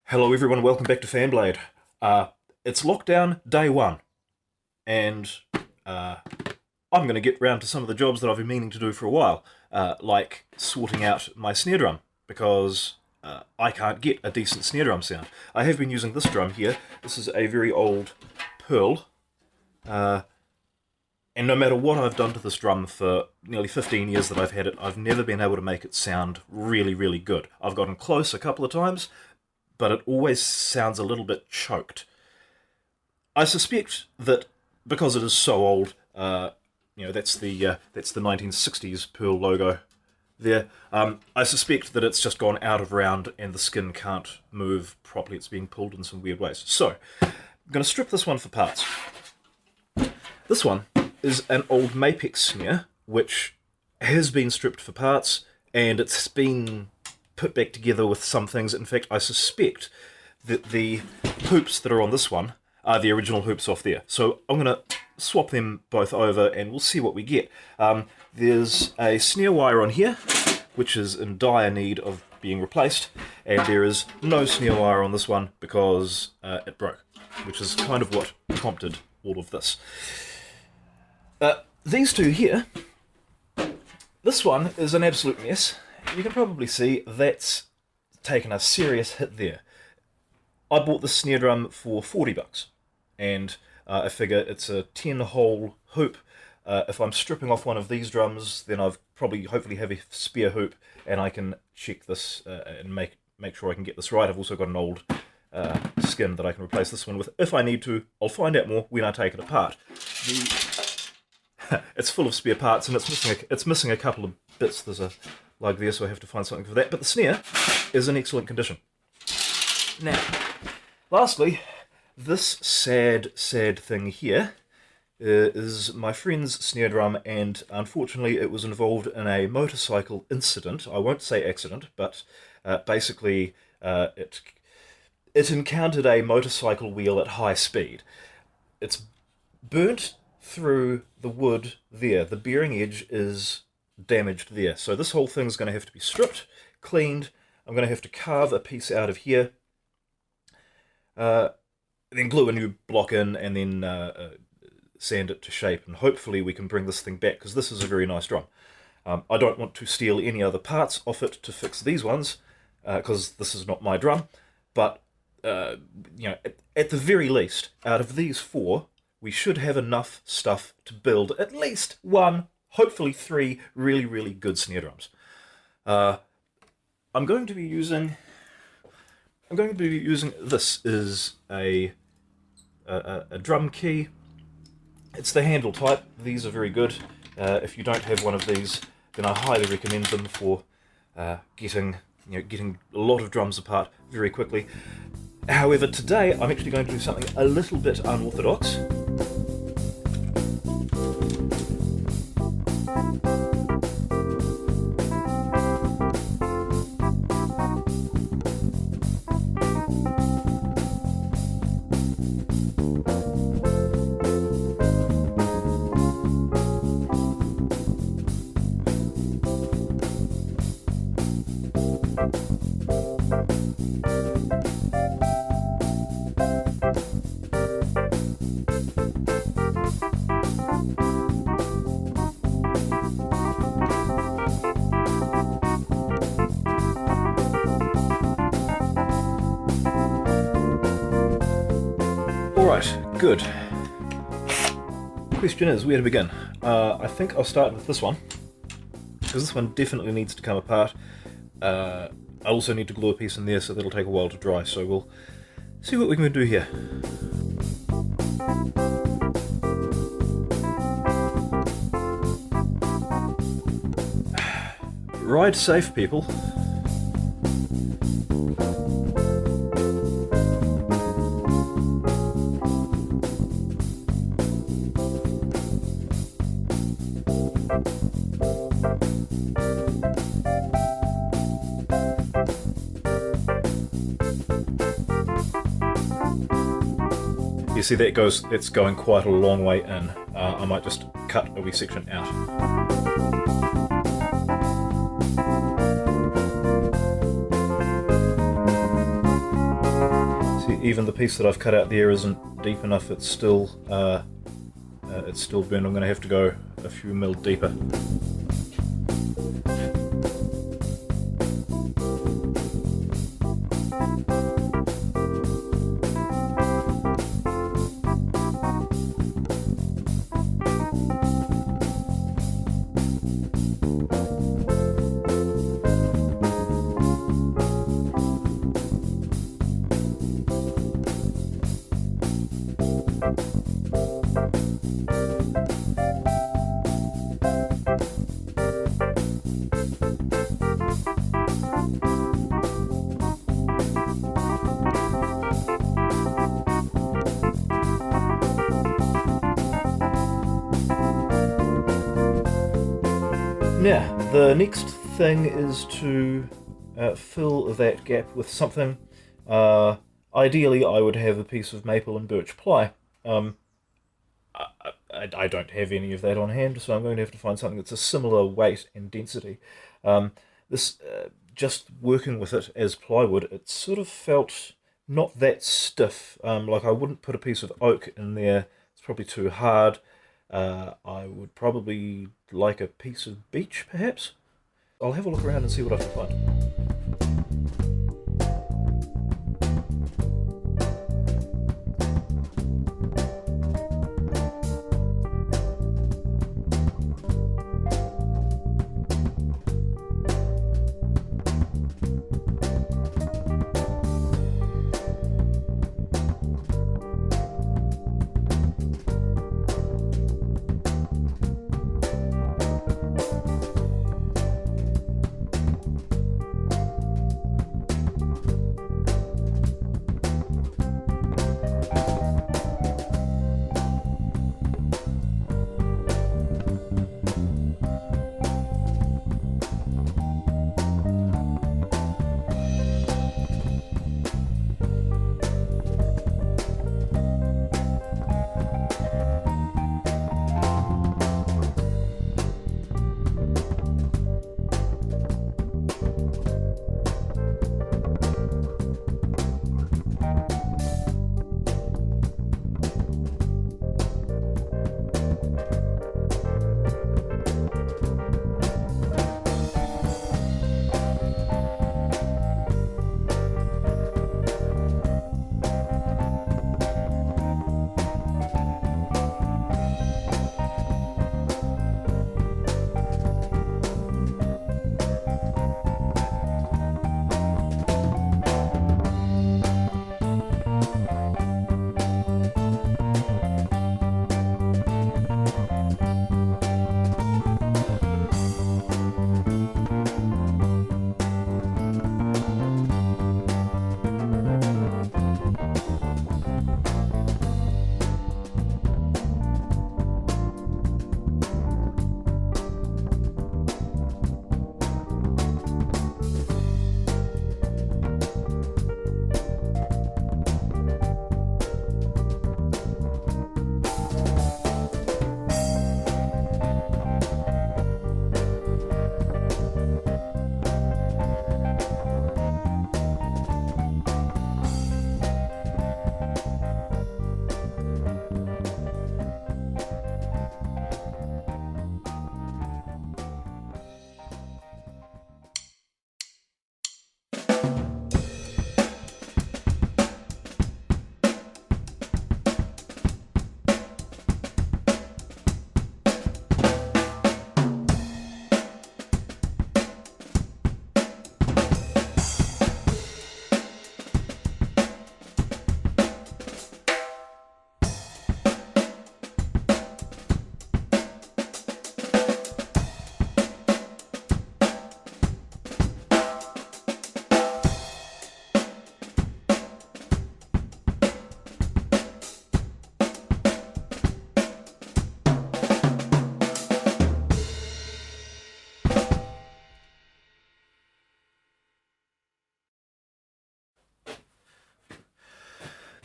Hello everyone, welcome back to Fanblade. It's lockdown day one, and I'm going to get round to some of the jobs that I've been meaning to do for a while, like sorting out my snare drum, because I can't get a decent snare drum sound. I have been using this drum here. This is a very old Pearl, and no matter what I've done to this drum for nearly 15 years that I've had it, I've never been able to make it sound really, really good. I've gotten close a couple of times, but it always sounds a little bit choked. I suspect that because it is so old, that's the 1960s Pearl logo there. I suspect that it's just gone out of round and the skin can't move properly. It's being pulled in some weird ways. So, I'm going to strip this one for parts. This one is an old Mapex snare, which has been stripped for parts, and it's been put back together with some things. In fact, I suspect that the hoops that are on this one are the original hoops off there. So I'm going to swap them both over and we'll see what we get. There's a snare wire on here, which is in dire need of being replaced, and there is no snare wire on this one because it broke, which is kind of what prompted all of this. These two here, this one is an absolute mess. You can probably see that's taken a serious hit there. I bought this snare drum for $40, and I figure it's a 10-hole hoop. If I'm stripping off one of these drums, then I've hopefully have a spare hoop, and I can check this and make sure I can get this right. I've also got an old skin that I can replace this one with if I need to. I'll find out more when I take it apart. It's full of spare parts, and it's missing a couple of bits. There's a lug there, so I have to find something for that. But the snare is in excellent condition. Now, lastly, this sad thing here is my friend's snare drum, and unfortunately it was involved in a motorcycle incident. I won't say accident, but basically it encountered a motorcycle wheel at high speed. It's burnt through the wood there. The bearing edge is damaged there. So this whole thing's going to have to be stripped, cleaned. I'm going to have to carve a piece out of here, then glue a new block in, and then sand it to shape, and hopefully we can bring this thing back, because this is a very nice drum. I don't want to steal any other parts off it to fix these ones, because this is not my drum, but at the very least, out of these four, we should have enough stuff to build at least one, hopefully three really, really good snare drums. I'm going to be using this is a drum key. It's the handle type. These are very good. If you don't have one of these, then I highly recommend them for getting a lot of drums apart very quickly. However, today I'm actually going to do something a little bit unorthodox. Alright, good. Question is, where to begin? I think I'll start with this one, because this one definitely needs to come apart. I also need to glue a piece in there, so that'll take a while to dry, so we'll see what we can do here. Ride safe, people. You see it's going quite a long way in. I might just cut a wee section out. even the piece that I've cut out there isn't deep enough. It's still burned. I'm going to have to go a few mil deeper. Now, the next thing is to fill that gap with something. Ideally, I would have a piece of maple and birch ply. I don't have any of that on hand, so I'm going to have to find something that's a similar weight and density. This just working with it as plywood, it sort of felt not that stiff. Like I wouldn't put a piece of oak in there. It's probably too hard. I would probably like a piece of beech, perhaps. I'll have a look around and see what I can find.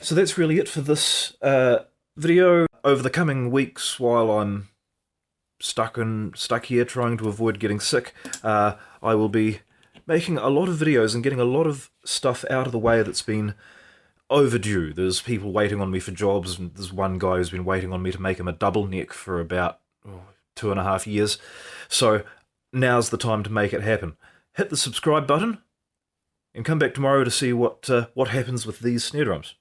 So that's really it for this video. Over the coming weeks, while I'm stuck here trying to avoid getting sick, I will be making a lot of videos and getting a lot of stuff out of the way that's been overdue. There's people waiting on me for jobs, and there's one guy who's been waiting on me to make him a double neck for about 2.5 years. So now's the time to make it happen. Hit the subscribe button and come back tomorrow to see what happens with these snare drums.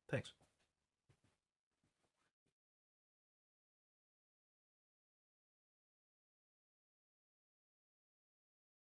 Thanks.